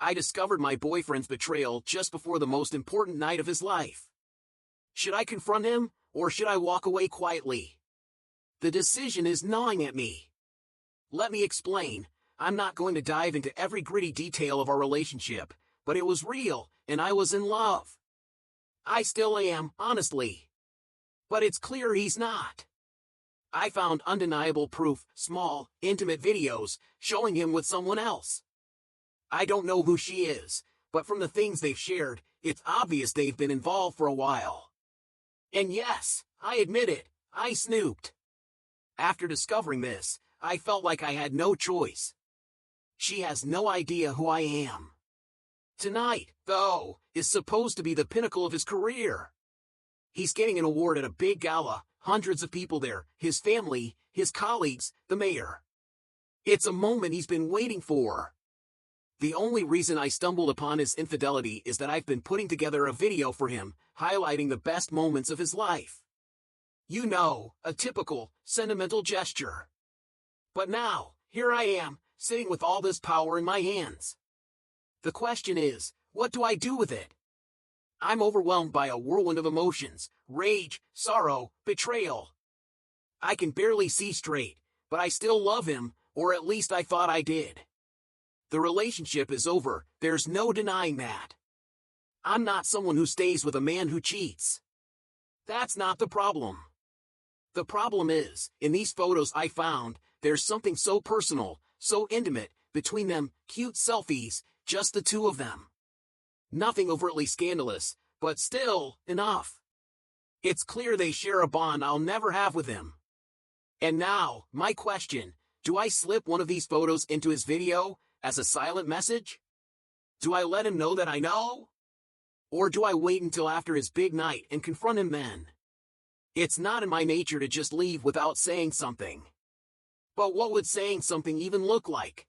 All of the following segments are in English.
I discovered my boyfriend's betrayal just before the most important night of his life. Should I confront him, or should I walk away quietly? The decision is gnawing at me. Let me explain. I'm not going to dive into every gritty detail of our relationship, but it was real, and I was in love. I still am, honestly. But it's clear he's not. I found undeniable proof, small, intimate videos, showing him with someone else. I don't know who she is, but from the things they've shared, it's obvious they've been involved for a while. And yes, I admit it, I snooped. After discovering this, I felt like I had no choice. She has no idea who I am. Tonight, though, is supposed to be the pinnacle of his career. He's getting an award at a big gala, hundreds of people there, his family, his colleagues, the mayor. It's a moment he's been waiting for. The only reason I stumbled upon his infidelity is that I've been putting together a video for him, highlighting the best moments of his life. You know, a typical, sentimental gesture. But now, here I am, sitting with all this power in my hands. The question is, what do I do with it? I'm overwhelmed by a whirlwind of emotions, rage, sorrow, betrayal. I can barely see straight, but I still love him, or at least I thought I did. The relationship is over, there's no denying that. I'm not someone who stays with a man who cheats. That's not the problem. The problem is, in these photos I found, there's something so personal, so intimate, between them, cute selfies, just the two of them. Nothing overtly scandalous, but still, enough. It's clear they share a bond I'll never have with him. And now, my question, do I slip one of these photos into his video, as a silent message? Do I let him know that I know? Or do I wait until after his big night and confront him then? It's not in my nature to just leave without saying something. But what would saying something even look like?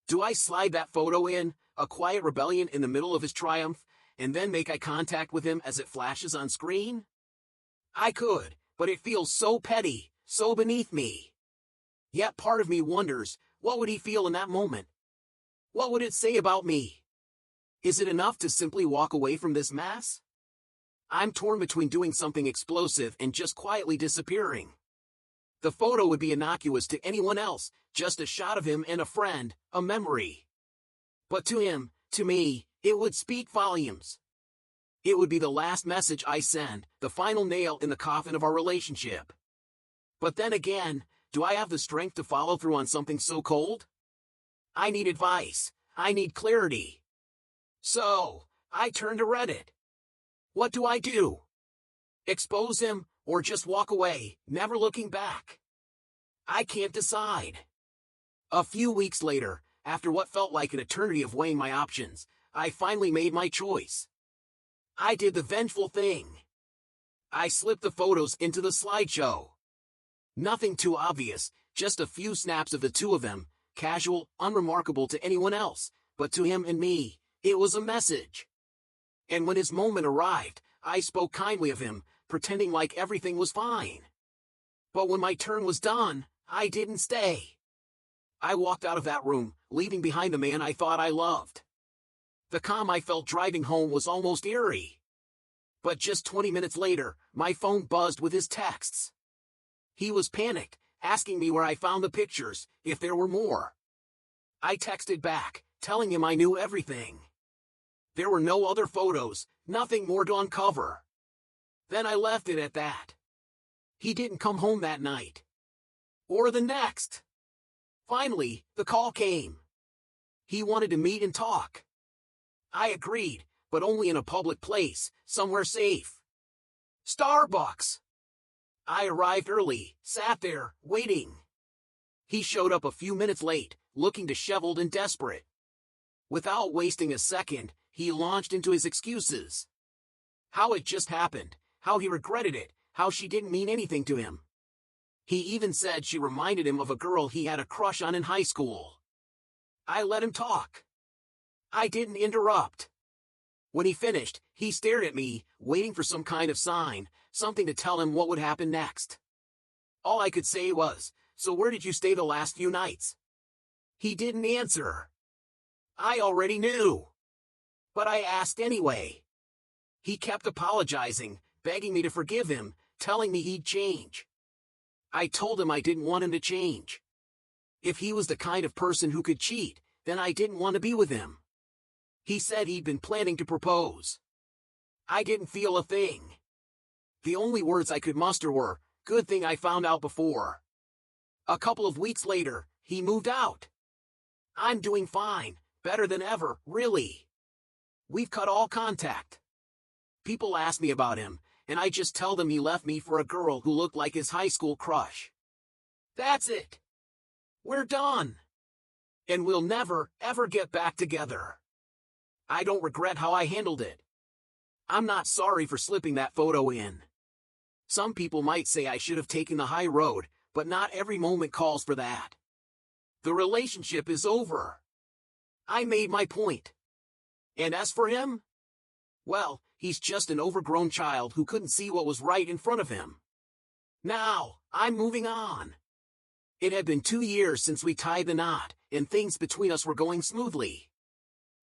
Do I slide that photo in, a quiet rebellion in the middle of his triumph, and then make eye contact with him as it flashes on screen? I could, but it feels so petty, so beneath me. Yet part of me wonders, what would he feel in that moment? What would it say about me? Is it enough to simply walk away from this mess? I'm torn between doing something explosive and just quietly disappearing. The photo would be innocuous to anyone else, just a shot of him and a friend, a memory. But to him, to me, it would speak volumes. It would be the last message I send, the final nail in the coffin of our relationship. But then again, do I have the strength to follow through on something so cold? I need advice. I need clarity. So, I turn to Reddit. What do I do? Expose him, or just walk away, never looking back? I can't decide. A few weeks later, after what felt like an eternity of weighing my options, I finally made my choice. I did the vengeful thing. I slipped the photos into the slideshow. Nothing too obvious, just a few snaps of the two of them, casual, unremarkable to anyone else, but to him and me, it was a message. And when his moment arrived, I spoke kindly of him, pretending like everything was fine. But when my turn was done, I didn't stay. I walked out of that room, leaving behind the man I thought I loved. The calm I felt driving home was almost eerie. But just 20 minutes later, my phone buzzed with his texts. He was panicked, asking me where I found the pictures, if there were more. I texted back, telling him I knew everything. There were no other photos, nothing more to uncover. Then I left it at that. He didn't come home that night. Or the next. Finally, the call came. He wanted to meet and talk. I agreed, but only in a public place, somewhere safe. Starbucks. I arrived early, sat there, waiting. He showed up a few minutes late, looking disheveled and desperate. Without wasting a second, he launched into his excuses. How it just happened, how he regretted it, how she didn't mean anything to him. He even said she reminded him of a girl he had a crush on in high school. I let him talk. I didn't interrupt. When he finished, he stared at me, waiting for some kind of sign, something to tell him what would happen next. All I could say was, "So where did you stay the last few nights?" He didn't answer. I already knew. But I asked anyway. He kept apologizing, begging me to forgive him, telling me he'd change. I told him I didn't want him to change. If he was the kind of person who could cheat, then I didn't want to be with him. He said he'd been planning to propose. I didn't feel a thing. The only words I could muster were, "Good thing I found out before." A couple of weeks later, he moved out. I'm doing fine, better than ever, really. We've cut all contact. People ask me about him, and I just tell them he left me for a girl who looked like his high school crush. That's it. We're done. And we'll never, ever get back together. I don't regret how I handled it. I'm not sorry for slipping that photo in. Some people might say I should have taken the high road, but not every moment calls for that. The relationship is over. I made my point. And as for him? Well, he's just an overgrown child who couldn't see what was right in front of him. Now, I'm moving on. It had been 2 years since we tied the knot, and things between us were going smoothly.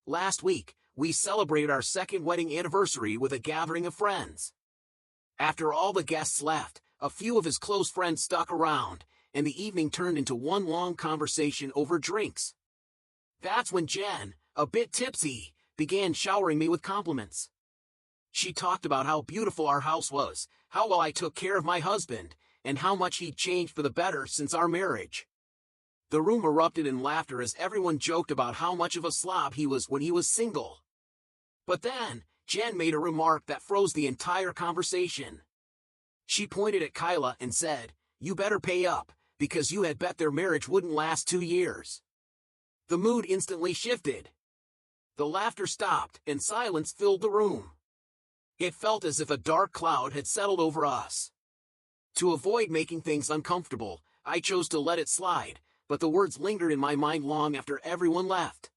Last week, we celebrated our second wedding anniversary with a gathering of friends. After all the guests left, a few of his close friends stuck around, and the evening turned into one long conversation over drinks. That's when Jen, a bit tipsy, began showering me with compliments. She talked about how beautiful our house was, how well I took care of my husband, and how much he'd changed for the better since our marriage. The room erupted in laughter as everyone joked about how much of a slob he was when he was single. But then, Jen made a remark that froze the entire conversation. She pointed at Kyla and said, "You better pay up, because you had bet their marriage wouldn't last 2 years." The mood instantly shifted. The laughter stopped, and silence filled the room. It felt as if a dark cloud had settled over us. To avoid making things uncomfortable, I chose to let it slide, but the words lingered in my mind long after everyone left.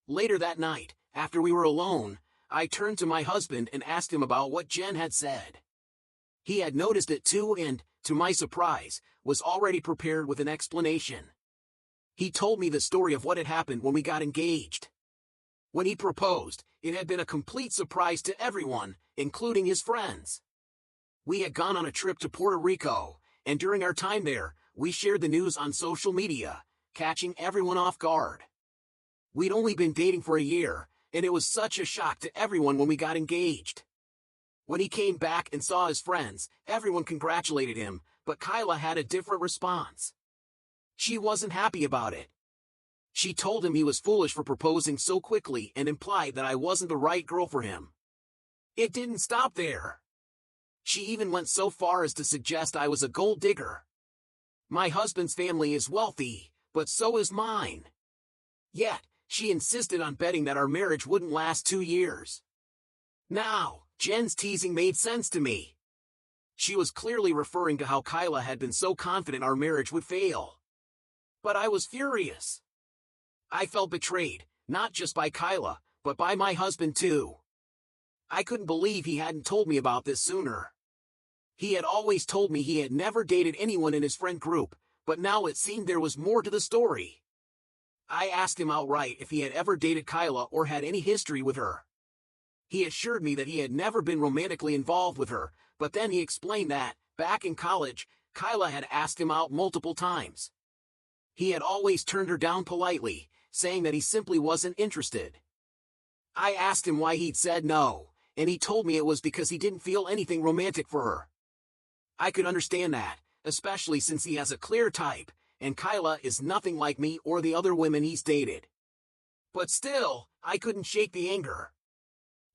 Later that night, after we were alone, I turned to my husband and asked him about what Jen had said. He had noticed it too and, to my surprise, was already prepared with an explanation. He told me the story of what had happened when we got engaged. When he proposed, it had been a complete surprise to everyone, including his friends. We had gone on a trip to Puerto Rico, and during our time there, we shared the news on social media, catching everyone off guard. We'd only been dating for a year, and it was such a shock to everyone when we got engaged. When he came back and saw his friends, everyone congratulated him, but Kyla had a different response. She wasn't happy about it. She told him he was foolish for proposing so quickly and implied that I wasn't the right girl for him. It didn't stop there. She even went so far as to suggest I was a gold digger. My husband's family is wealthy, but so is mine. Yet, she insisted on betting that our marriage wouldn't last 2 years. Now, Jen's teasing made sense to me. She was clearly referring to how Kyla had been so confident our marriage would fail. But I was furious. I felt betrayed, not just by Kyla, but by my husband too. I couldn't believe he hadn't told me about this sooner. He had always told me he had never dated anyone in his friend group, but now it seemed there was more to the story. I asked him outright if he had ever dated Kyla or had any history with her. He assured me that he had never been romantically involved with her, but then he explained that, back in college, Kyla had asked him out multiple times. He had always turned her down politely, saying that he simply wasn't interested. I asked him why he'd said no, and he told me it was because he didn't feel anything romantic for her. I could understand that, especially since he has a clear type, and Kyla is nothing like me or the other women he's dated. But still, I couldn't shake the anger.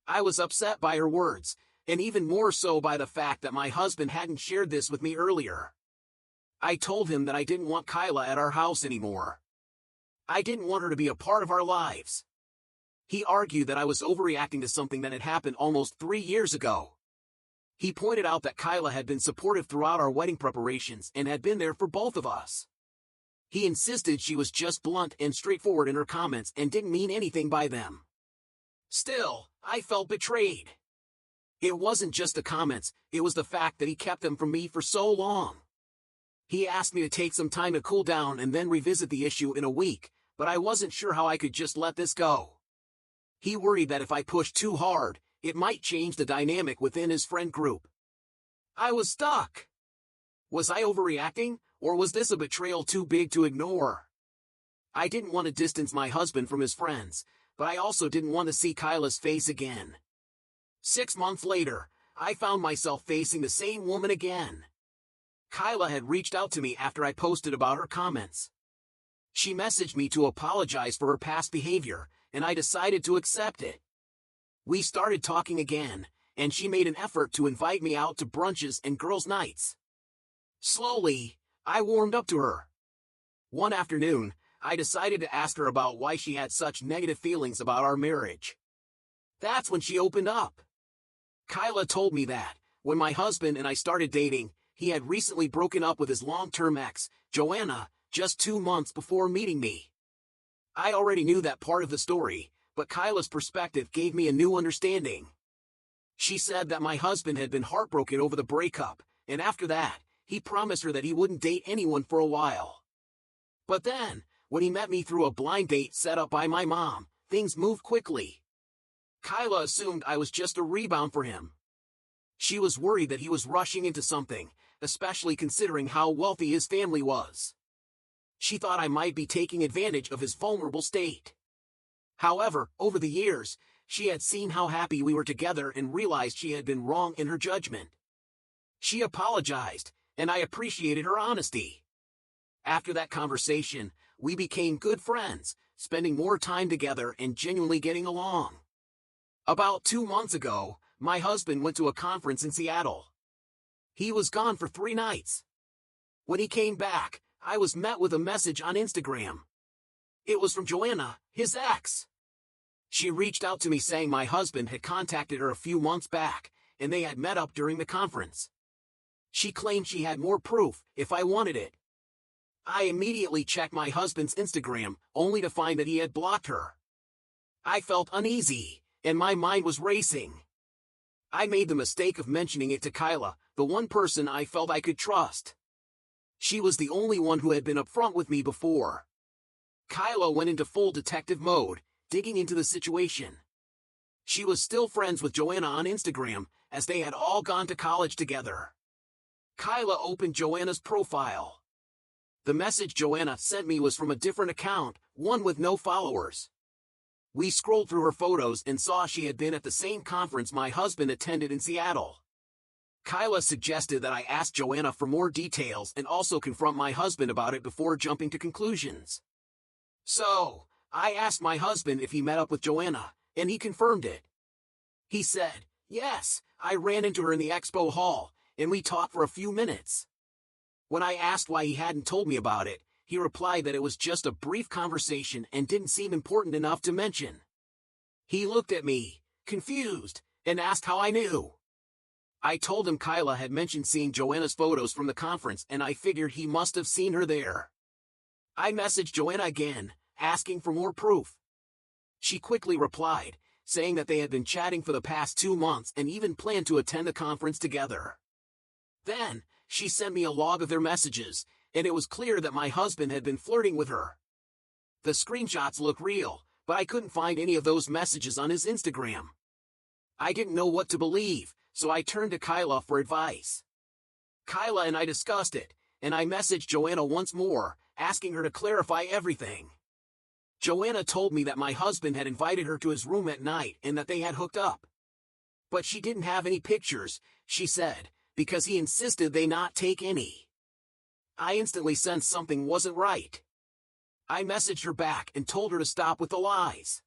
I was upset by her words, and even more so by the fact that my husband hadn't shared this with me earlier. I told him that I didn't want Kyla at our house anymore. I didn't want her to be a part of our lives. He argued that I was overreacting to something that had happened almost 3 years ago. He pointed out that Kyla had been supportive throughout our wedding preparations and had been there for both of us. He insisted she was just blunt and straightforward in her comments and didn't mean anything by them. Still, I felt betrayed. It wasn't just the comments, it was the fact that he kept them from me for so long. He asked me to take some time to cool down and then revisit the issue in a week, but I wasn't sure how I could just let this go. He worried that if I pushed too hard, it might change the dynamic within his friend group. I was stuck. Was I overreacting, or was this a betrayal too big to ignore? I didn't want to distance my husband from his friends, but I also didn't want to see Kyla's face again. 6 months later, I found myself facing the same woman again. Kyla had reached out to me after I posted about her comments. She messaged me to apologize for her past behavior, and I decided to accept it. We started talking again, and she made an effort to invite me out to brunches and girls' nights. Slowly, I warmed up to her. One afternoon, I decided to ask her about why she had such negative feelings about our marriage. That's when she opened up. Kyla told me that, when my husband and I started dating, he had recently broken up with his long-term ex, Joanna, just 2 months before meeting me. I already knew that part of the story, but Kyla's perspective gave me a new understanding. She said that my husband had been heartbroken over the breakup, and after that, he promised her that he wouldn't date anyone for a while. But then, when he met me through a blind date set up by my mom, things moved quickly. Kyla assumed I was just a rebound for him. She was worried that he was rushing into something, especially considering how wealthy his family was. She thought I might be taking advantage of his vulnerable state. However, over the years, she had seen how happy we were together and realized she had been wrong in her judgment. She apologized, and I appreciated her honesty. After that conversation, we became good friends, spending more time together and genuinely getting along. About 2 months ago, my husband went to a conference in Seattle. He was gone for 3 nights. When he came back, I was met with a message on Instagram. It was from Joanna, his ex. She reached out to me saying my husband had contacted her a few months back, and they had met up during the conference. She claimed she had more proof, if I wanted it. I immediately checked my husband's Instagram, only to find that he had blocked her. I felt uneasy, and my mind was racing. I made the mistake of mentioning it to Kyla, the one person I felt I could trust. She was the only one who had been upfront with me before. Kyla went into full detective mode, digging into the situation. She was still friends with Joanna on Instagram, as they had all gone to college together. Kyla opened Joanna's profile. The message Joanna sent me was from a different account, one with no followers. We scrolled through her photos and saw she had been at the same conference my husband attended in Seattle. Kyla suggested that I ask Joanna for more details and also confront my husband about it before jumping to conclusions. So, I asked my husband if he met up with Joanna, and he confirmed it. He said, "Yes, I ran into her in the expo hall, and we talked for a few minutes." When I asked why he hadn't told me about it, he replied that it was just a brief conversation and didn't seem important enough to mention. He looked at me, confused, and asked how I knew. I told him Kyla had mentioned seeing Joanna's photos from the conference, and I figured he must have seen her there. I messaged Joanna again, asking for more proof. She quickly replied, saying that they had been chatting for the past 2 months and even planned to attend the conference together. Then, she sent me a log of their messages, and it was clear that my husband had been flirting with her. The screenshots looked real, but I couldn't find any of those messages on his Instagram. I didn't know what to believe, so I turned to Kyla for advice. Kyla and I discussed it, and I messaged Joanna once more, asking her to clarify everything. Joanna told me that my husband had invited her to his room at night and that they had hooked up. But she didn't have any pictures, she said, because he insisted they not take any. I instantly sensed something wasn't right. I messaged her back and told her to stop with the lies.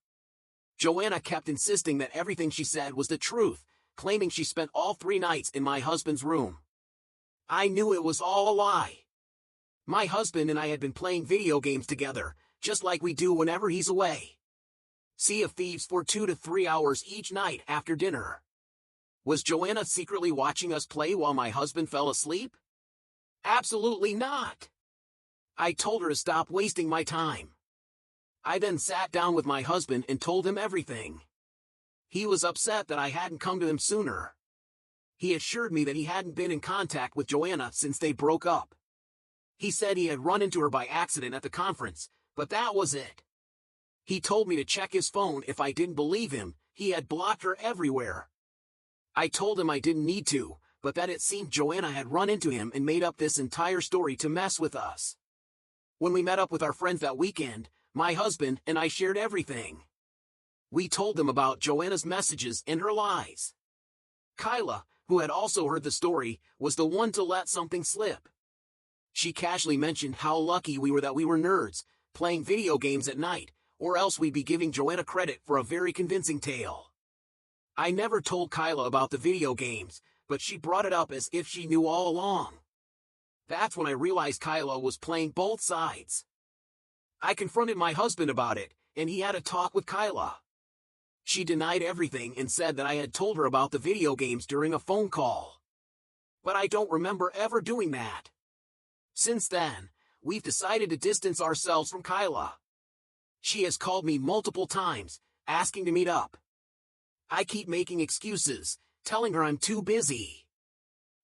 Joanna kept insisting that everything she said was the truth, claiming she spent all 3 nights in my husband's room. I knew it was all a lie. My husband and I had been playing video games together, just like we do whenever he's away. Sea of Thieves for 2 to 3 hours each night after dinner. Was Joanna secretly watching us play while my husband fell asleep? Absolutely not. I told her to stop wasting my time. I then sat down with my husband and told him everything. He was upset that I hadn't come to him sooner. He assured me that he hadn't been in contact with Joanna since they broke up. He said he had run into her by accident at the conference, But that was it. He told me to check his phone if I didn't believe him. He had blocked her everywhere. I told him I didn't need to, but that it seemed Joanna had run into him and made up this entire story to mess with us. When we met up with our friends that weekend, my husband and I shared everything. We told them about Joanna's messages and her lies. Kyla, who had also heard the story, was the one to let something slip. She casually mentioned how lucky we were that we were nerds, playing video games at night, or else we'd be giving Joanna credit for a very convincing tale. I never told Kyla about the video games, but she brought it up as if she knew all along. That's when I realized Kyla was playing both sides. I confronted my husband about it, and he had a talk with Kyla. She denied everything and said that I had told her about the video games during a phone call. But I don't remember ever doing that. Since then, we've decided to distance ourselves from Kyla. She has called me multiple times, asking to meet up. I keep making excuses, telling her I'm too busy.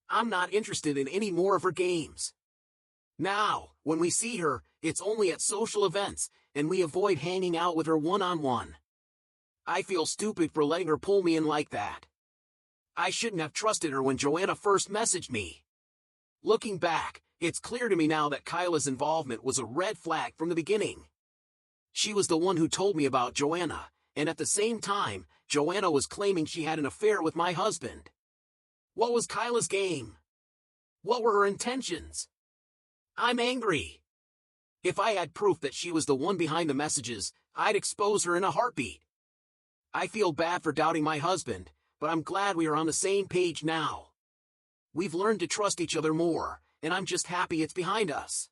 I'm not interested in any more of her games. Now, when we see her, it's only at social events, and we avoid hanging out with her one-on-one. I feel stupid for letting her pull me in like that. I shouldn't have trusted her when Joanna first messaged me. Looking back, it's clear to me now that Kyla's involvement was a red flag from the beginning. She was the one who told me about Joanna, and at the same time, Joanna was claiming she had an affair with my husband. What was Kyla's game? What were her intentions? I'm angry. If I had proof that she was the one behind the messages, I'd expose her in a heartbeat. I feel bad for doubting my husband, but I'm glad we are on the same page now. We've learned to trust each other more, and I'm just happy it's behind us.